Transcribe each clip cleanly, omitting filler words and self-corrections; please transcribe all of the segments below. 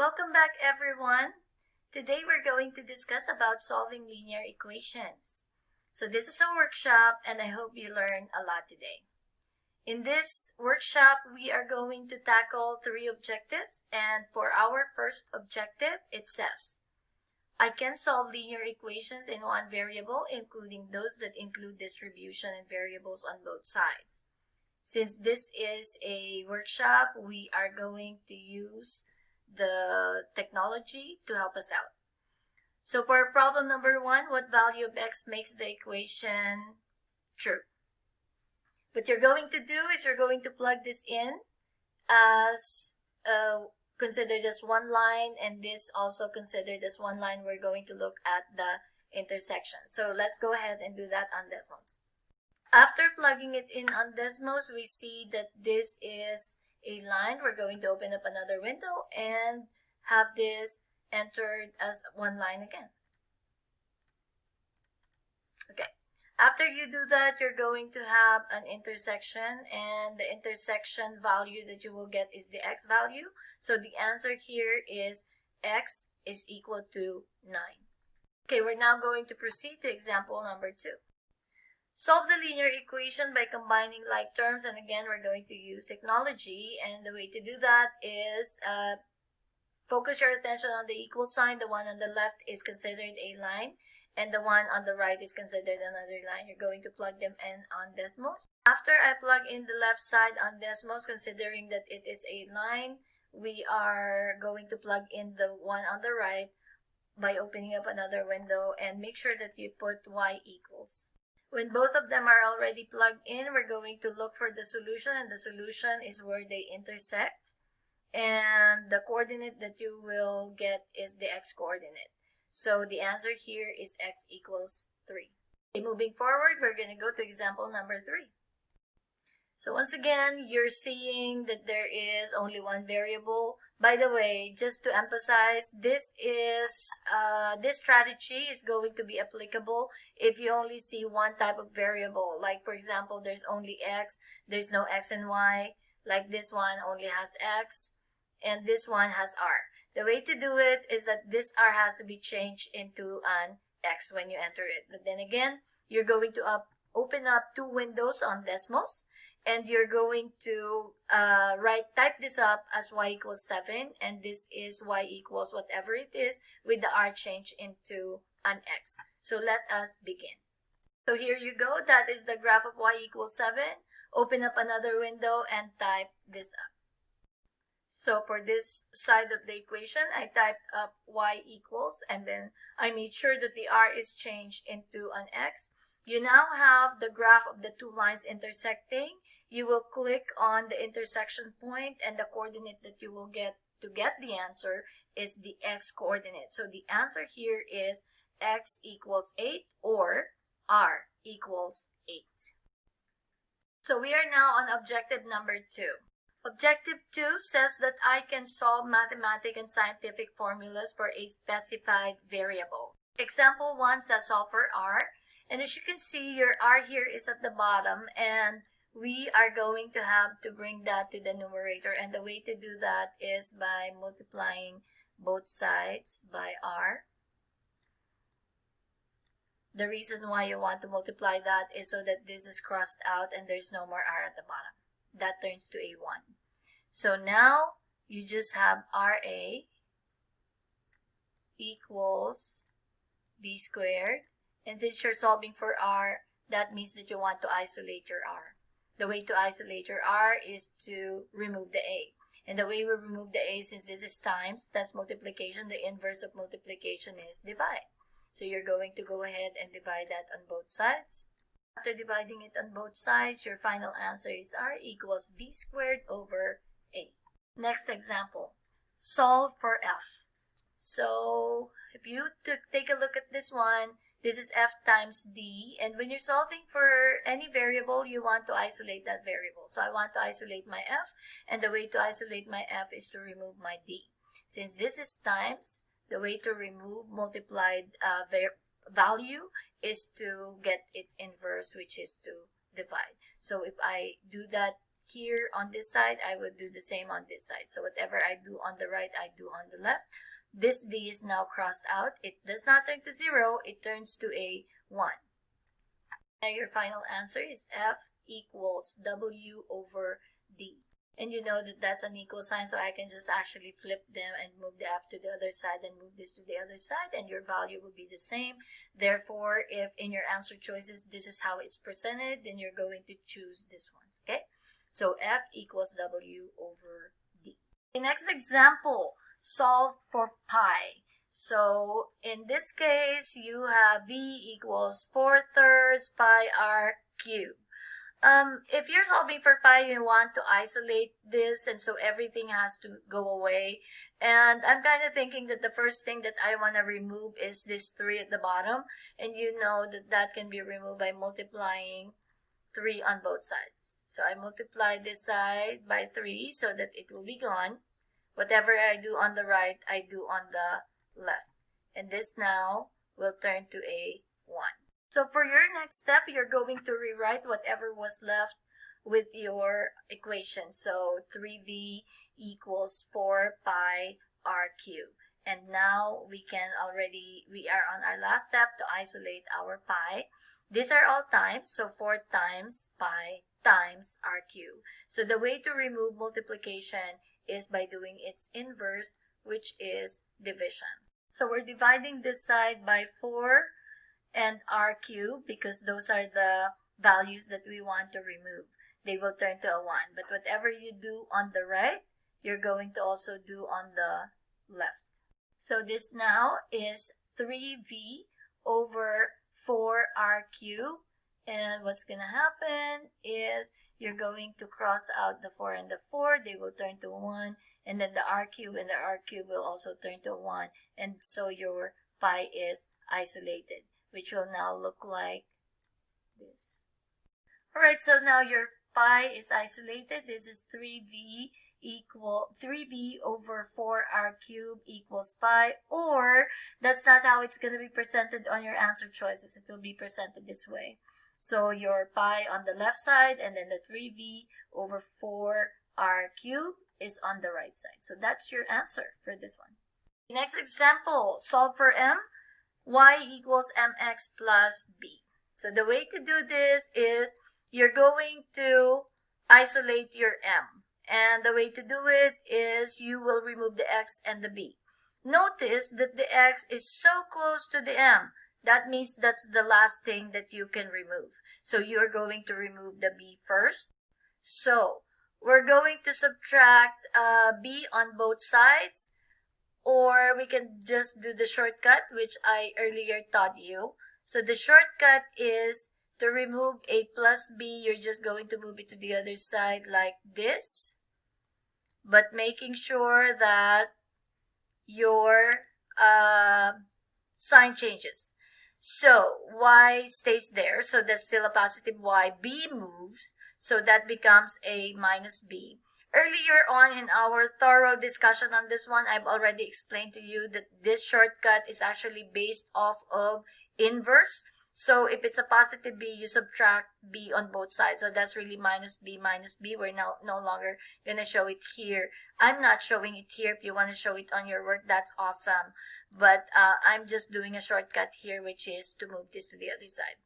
Welcome back, everyone. Today we're going to discuss about solving linear equations. So this is a workshop and I hope you learn a lot today. In this workshop, we are going to tackle 3 objectives, and for our first objective, it says, I can solve linear equations in one variable, including those that include distribution and variables on both sides. Since this is a workshop, we are going to use the technology to help us out. So for problem number 1, what value of x makes the equation true? What you're going to do is you're going to plug this in as considered as one line, and this also considered as one line. We're going to look at the intersection. So let's go ahead and do that on Desmos. After plugging it in on Desmos, we see that this is a line. We're going to open up another window and have this entered as one line again. Okay. After you do that, you're going to have an intersection, and the intersection value that you will get is the x value. So the answer here is x is equal to 9. Okay, we're now going to proceed to example number 2. Solve the linear equation by combining like terms, and again, we're going to use technology, and the way to do that is focus your attention on the equal sign. The one on the left is considered a line, and the one on the right is considered another line. You're going to plug them in on Desmos. After I plug in the left side on Desmos, considering that it is a line, we are going to plug in the one on the right by opening up another window, and make sure that you put y equals. When both of them are already plugged in, we're going to look for the solution, and the solution is where they intersect. And the coordinate that you will get is the x coordinate. So the answer here is x equals 3. Okay, moving forward, we're going to go to example number 3. So once again, you're seeing that there is only one variable. By the way, just to emphasize, this strategy is going to be applicable if you only see one type of variable. Like for example, there's only x, there's no x and y. Like this one only has x, and this one has r. The way to do it is that this r has to be changed into an x when you enter it. But then again, you're going to open up 2 windows on Desmos, and you're going to type this up as y equals 7, and this is y equals whatever it is with the r change into an x. So let us begin. So here you go. That is the graph of y equals 7. Open up another window and type this up. So for this side of the equation, I typed up y equals, and then I made sure that the r is changed into an x. You now have the graph of the 2 lines intersecting. You will click on the intersection point, and the coordinate that you will get to get the answer is the x coordinate. So the answer here is x equals 8 or r equals 8. So we are now on objective number 2. Objective 2 says that I can solve mathematical and scientific formulas for a specified variable. Example 1 says solve for r, and as you can see, your r here is at the bottom, and we are going to have to bring that to the numerator, and the way to do that is by multiplying both sides by r. The reason why you want to multiply that is so that this is crossed out and there's no more r at the bottom. That turns to a 1. So now you just have RA equals b squared, and since you're solving for r, that means that you want to isolate your r. The way to isolate your r is to remove the a. And the way we remove the a, since this is times, that's multiplication, the inverse of multiplication is divide. So you're going to go ahead and divide that on both sides. After dividing it on both sides, your final answer is r equals b squared over a. Next example, solve for f. So if you take a look at this one, this is f times d, and when you're solving for any variable, you want to isolate that variable. So I want to isolate my f, and the way to isolate my f is to remove my d. Since this is times, the way to remove multiplied value is to get its inverse, which is to divide. So if I do that here on this side, I will do the same on this side. So whatever I do on the right, I do on the left. This D is now crossed out. It does not turn to 0, it turns to a 1. Now your final answer is F equals W over D. And you know that that's an equal sign, so I can just actually flip them and move the F to the other side and move this to the other side, and your value will be the same. Therefore, if in your answer choices this is how it's presented, then you're going to choose this one, okay? So F equals W over D. The next example, solve for pi. So in this case, you have V equals 4/3 pi r cubed. If you're solving for pi, you want to isolate this, and so everything has to go away. And I'm kind of thinking that the first thing that I want to remove is this 3 at the bottom. And you know that that can be removed by multiplying 3 on both sides. So I multiply this side by 3 so that it will be gone. Whatever I do on the right, I do on the left. And this now will turn to a 1. So for your next step, you're going to rewrite whatever was left with your equation. So 3v equals 4 pi r cubed. And now we are on our last step to isolate our pi. These are all times, so 4 times pi times r cubed. So the way to remove multiplication is by doing its inverse, which is division. So we're dividing this side by 4 and r cubed because those are the values that we want to remove. They will turn to a 1. But whatever you do on the right, you're going to also do on the left. So this now is 3v over 4r cubed. And what's going to happen is you're going to cross out the 4 and the 4. They will turn to 1. And then the r cubed and the r cubed will also turn to 1. And so your pi is isolated, which will now look like this. Alright, so now your pi is isolated. This is 3v over 4r cubed equals pi, or that's not how it's going to be presented on your answer choices. It will be presented this way. So your pi on the left side and then the 3v over 4r cubed is on the right side. So that's your answer for this one. Next example, solve for m. Y equals mx plus b. So the way to do this is you're going to isolate your m. And the way to do it is you will remove the x and the b. Notice that the x is so close to the m. That means that's the last thing that you can remove. So you're going to remove the b first. So we're going to subtract b on both sides. Or we can just do the shortcut, which I earlier taught you. So the shortcut is to remove a plus b, you're just going to move it to the other side like this. But making sure that your sign changes. So y stays there, so that's still a positive y. B moves, so that becomes a minus b. Earlier on in our thorough discussion on this one, I've already explained to you that this shortcut is actually based off of inverse. So if it's a positive b, you subtract b on both sides. So that's really minus b minus b. We're now no longer going to show it here. I'm not showing it here. If you want to show it on your work, that's awesome. But I'm just doing a shortcut here, which is to move this to the other side.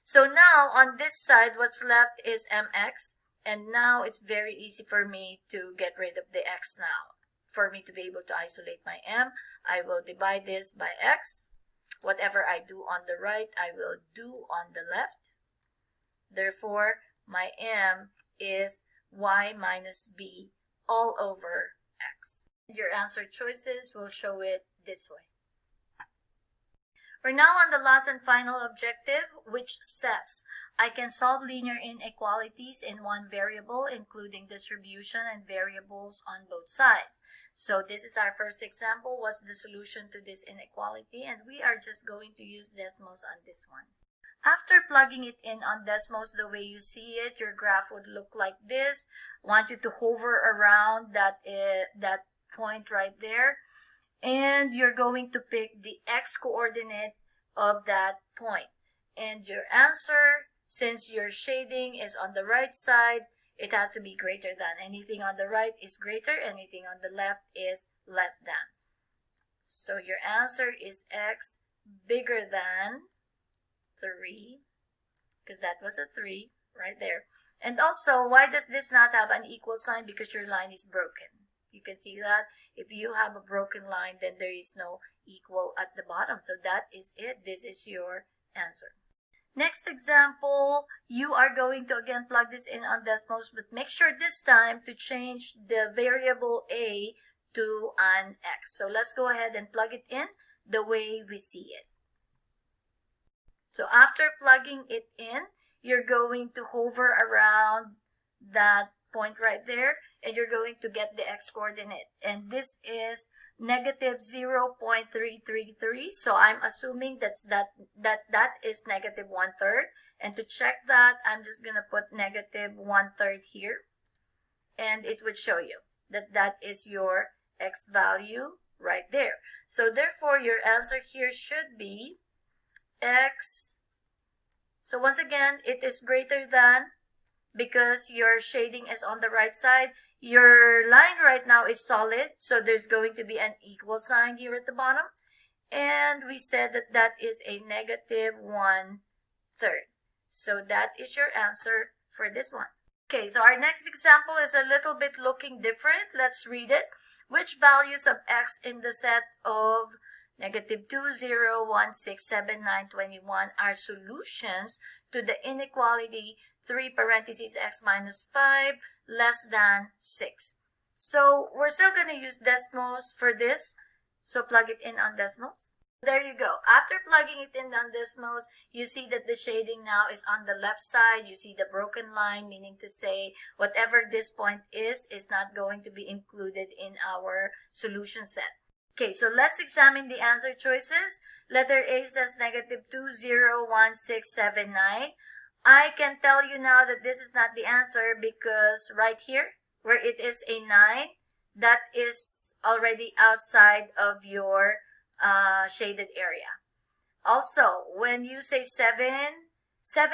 So now on this side, what's left is mx. And now it's very easy for me to get rid of the x now. For me to be able to isolate my m, I will divide this by x. Whatever I do on the right, I will do on the left. Therefore, my m is y minus b all over x. Your answer choices will show it this way. We're now on the last and final objective, which says, I can solve linear inequalities in one variable, including distribution and variables on both sides. So this is our first example. What's the solution to this inequality? And we are just going to use Desmos on this one. After plugging it in on Desmos the way you see it, your graph would look like this. I want you to hover around that point right there. And you're going to pick the x-coordinate of that point. And your answer, since your shading is on the right side, it has to be greater than. Anything on the right is greater, anything on the left is less than. So your answer is x bigger than 3, because that was a 3 right there. And also, why does this not have an equal sign? Because your line is broken. You can see that if you have a broken line, then there is no equal at the bottom. So that is it. This is your answer. Next example, you are going to again plug this in on Desmos, but make sure this time to change the variable a to an x. So let's go ahead and plug it in the way we see it. So after plugging it in, you're going to hover around that point right there, and you're going to get the x coordinate. And this is negative 0.333. So I'm assuming that is negative 1/3. And to check that, I'm just going to put negative 1/3 here. And it would show you that that is your x value right there. So therefore, your answer here should be x. So once again, it is greater than, because your shading is on the right side. Your line right now is solid, so there's going to be an equal sign here at the bottom. And we said that that is a negative 1/3. So that is your answer for this one. Okay, so our next example is a little bit looking different. Let's read it. Which values of x in the set of negative 2, 0, 1, 6, 7, 9, 21 are solutions to the inequality 3 parentheses x minus 5 less than 6. So we're still going to use Desmos for this. So plug it in on Desmos. There you go. After plugging it in on Desmos, you see that the shading now is on the left side. You see the broken line, meaning to say whatever this point is not going to be included in our solution set. Okay, so let's examine the answer choices. Letter A says negative 2, 0, 1, 6, 7, 9. I can tell you now that this is not the answer, because right here, where it is a 9, that is already outside of your shaded area. Also, when you say 7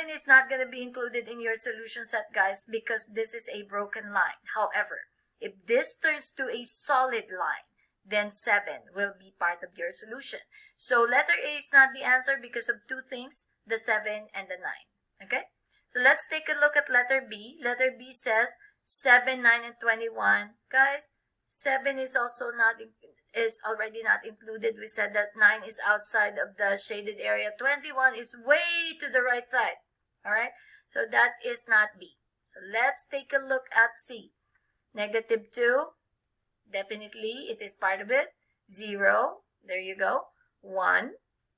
is not going to be included in your solution set, guys, because this is a broken line. However, if this turns to a solid line, then 7 will be part of your solution. So letter A is not the answer because of two things, the 7 and the 9. Okay? So let's take a look at letter B. Letter B says 7, 9, and 21. Guys, 7 is already not included. We said that 9 is outside of the shaded area. 21 is way to the right side. Alright? So that is not B. So let's take a look at C. Negative 2. Definitely, it is part of it. 0. There you go. 1.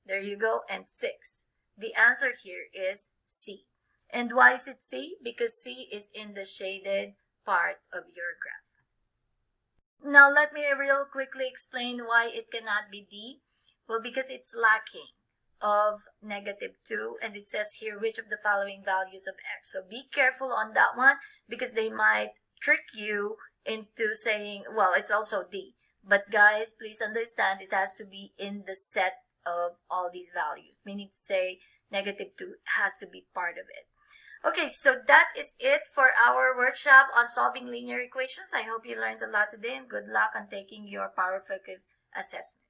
There you go. And 6. The answer here is C. And why is it C? Because C is in the shaded part of your graph. Now, let me real quickly explain why it cannot be D. Well, because it's lacking of negative 2. And it says here, which of the following values of x? So be careful on that one, because they might trick you into saying, well, it's also D. But guys, please understand, it has to be in the set of all these values. Meaning to say, negative 2 has to be part of it. Okay, so that is it for our workshop on solving linear equations. I hope you learned a lot today, and good luck on taking your Power Focus assessment.